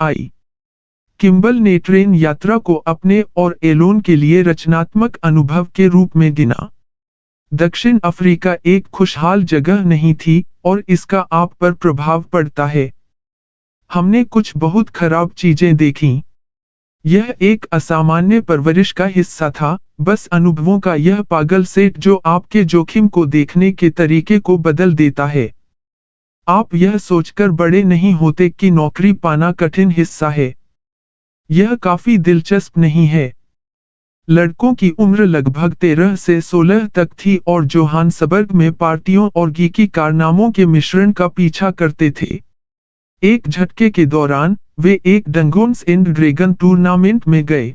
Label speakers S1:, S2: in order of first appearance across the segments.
S1: आई। Kimbal ने train यात्रा को अपने और एलोन के लिए रचनात्मक अनुभव के रूप में गिना। दक्षिण अफ्रीका एक खुशहाल जगह नहीं थी और इसका आप पर प्रभाव पड़ता है। हमने कुछ बहुत खराब चीजें देखीं। यह एक असामान्य परवरिश का हिस्सा था, बस अनुभवों का यह पागल सेट जो आपके जोखिम को देखने के तरीके को बदल देता है। आप यह सोचकर बड़े नहीं होते कि नौकरी पाना कठिन हिस्सा है। यह काफी दिलचस्प नहीं है। लड़कों की उम्र लगभग 13 से 16 तक थी और जोहान्सबर्ग में पार्टियों और गीकी कारनामों के मिश्रण का पीछा करते थे। एक झटके के दौरान, वे एक डंगोन्स एंड ड्रैगन टूर्नामेंट में गए।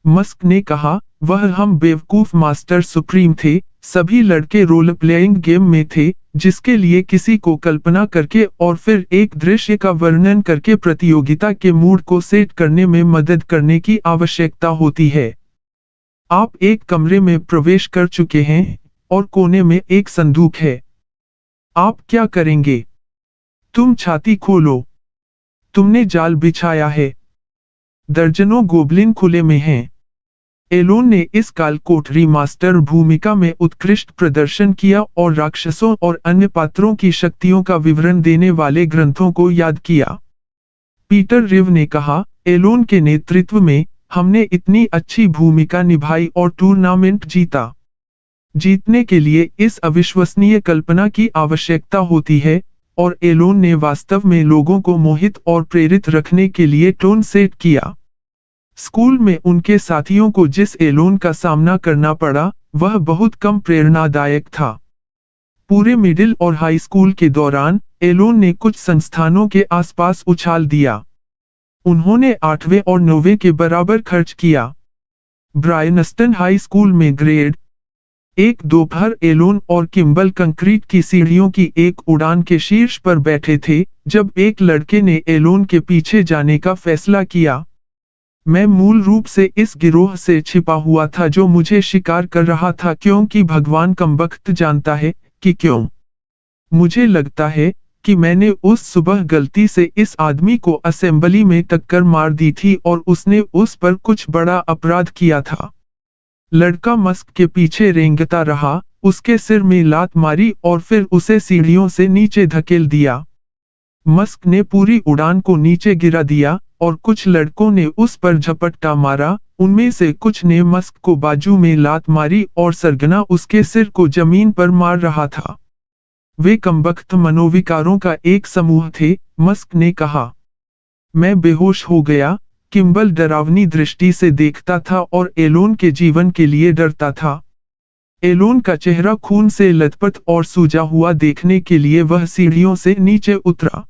S1: मस्क ने कहा, वह हम बेवकूफ मास्टर सुप्रीम थे, सभी लड़के रोल प्लेइंग गेम में थे, जिसके लिए किसी को कल्पना करके और फिर एक दृश्य का वर्णन करके प्रतियोगिता के मूड को सेट करने में मदद करने की आवश्यकता होती है। आप एक कमरे में प्रवेश कर चुके हैं, और कोने में एक संदूक है। आप क्या करेंगे? तुम छाती खोलो। तुमने जाल बिछाया है। दर्जनों गोब्लिन खुले में हैं। एलोन ने इस काल कोठरी मास्टर भूमिका में उत्कृष्ट प्रदर्शन किया और राक्षसों और अन्य पात्रों की शक्तियों का विवरण देने वाले ग्रंथों को याद किया। पीटर रिव ने कहा, एलोन के नेतृत्व में, हमने इतनी अच्छी भूमिका निभाई और टूर्नामेंट जीता। जीतने के लिए इस अविश्वसनीय कल्पना की आवश्यकता होती है, और एलोन ने वास्तव में लोगों को मोहित और प्रेरित रखने के लिए टोन सेट किया। स्कूल में उनके साथियों को जिस एलोन का सामना करना पड़ा, वह बहुत कम प्रेरणादायक था। पूरे मिडिल और हाई स्कूल के दौरान, एलोन ने कुछ संस्थानों के आसपास उछाल दिया। उन्होंने 8वें और 9वें के बराबर खर्च किया। ब्रायनस्टन हाई स्कूल में ग्रेड एक दोपहर एलोन और किम्बल कंक्रीट की सीढ़ियों की एक उड़ान के शीर्ष पर बैठे थे, जब एक लड़के ने एलोन के पीछे जाने का फैसला किया। मैं मूल रूप से इस गिरोह से छिपा हुआ था जो मुझे शिकार कर रहा था क्योंकि भगवान कमबख्त जानता है कि क्यों। मुझे लगता है कि मैंने उस सुबह गलती से इस आदमी को असेंबली में टक्कर मार दी थी और उसने उस पर कुछ बड़ा अपराध किया था। लड़का मस्क के पीछे रेंगता रहा, उसके सिर में लात मारी और फिर उसे सीढ़ियों से नीचे धकेल दिया। मस्क ने पूरी उड़ान को नीचे गिरा दिया और कुछ लड़कों ने उस पर झपट्टा मारा। उनमें से कुछ ने मस्क को बाजू में लात मारी और सरगना उसके सिर को जमीन पर मार रहा था। वे कमबख्त मनोविकारों का एक समूह थे, मस्क ने कहा। मैं बेहोश हो गया। किम्बल डरावनी दृष्टि से देखता था और एलोन के जीवन के लिए डरता था। एलोन का चेहरा खून से लथपथ और सूजा हुआ देखने के लिए वह सीढ़ियों से नीचे उतरा।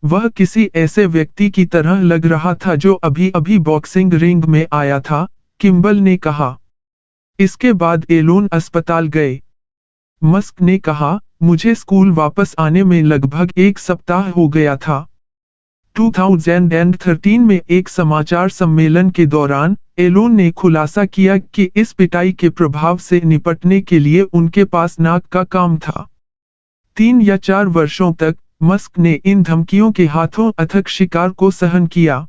S1: वह किसी ऐसे व्यक्ति की तरह लग रहा था जो अभी अभी बॉक्सिंग रिंग में आया था, किम्बल ने कहा। इसके बाद एलोन अस्पताल गए। मस्क ने कहा, मुझे स्कूल वापस आने में लगभग 1 सप्ताह हो गया था। 2013 में एक समाचार सम्मेलन के दौरान, एलोन ने खुलासा किया कि इस पिटाई के प्रभाव से निपटने के लिए उनके पास नाक का काम था। 3 या 4 वर्षों तक, मस्क ने इन धमकियों के हाथों अथक शिकार को सहन किया।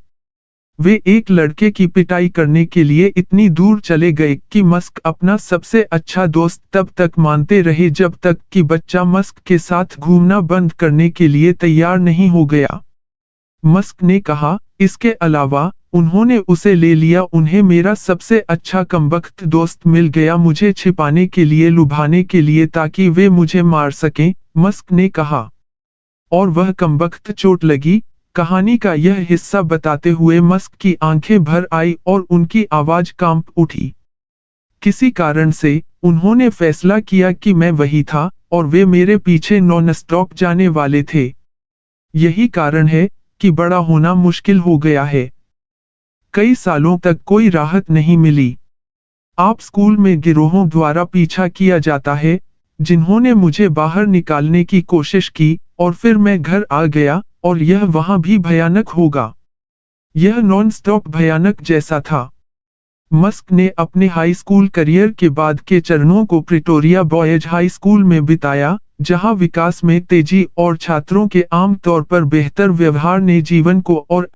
S1: वे एक लड़के की पिटाई करने के लिए इतनी दूर चले गए कि मस्क अपना सबसे अच्छा दोस्त तब तक मानते रहे जब तक कि बच्चा मस्क के साथ घूमना बंद करने के लिए तैयार नहीं हो गया। मस्क ने कहा, इसके अलावा, उन्होंने उसे ले लिया। उन्हें मेरा सबसे अच्छा कमबख्त दोस्त मिल गया मुझे छिपाने के लिए, लुभाने के लिए ताकि वे मुझे मार सकें, मस्क ने कहा। और वह कमबख्त चोट लगी। कहानी का यह हिस्सा बताते हुए मस्क की आंखें भर आई और उनकी आवाज कांप उठी। किसी कारण से, उन्होंने फैसला किया कि मैं वही था, और वे मेरे पीछे नॉन-स्टॉप जाने वाले थे। यही कारण है कि बड़ा होना मुश्किल हो गया है। कई सालों तक कोई राहत नहीं मिली। आप स्कूल में गिरोहों द्वारा पीछा किया जाता है, जिन्होंने मुझे बाहर निकालने की कोशिश की, और फिर मैं घर आ गया, और यह वहां भी भयानक होगा। यह नॉन-स्टॉप भयानक जैसा था। मस्क ने अपने हाई स्कूल करियर के बाद के चरणों को प्रिटोरिया बॉयज हाई स्कूल में बिताया, जहां विकास में तेजी और छात्रों के आम तौर पर बेहतर व्यवहार ने जीवन को और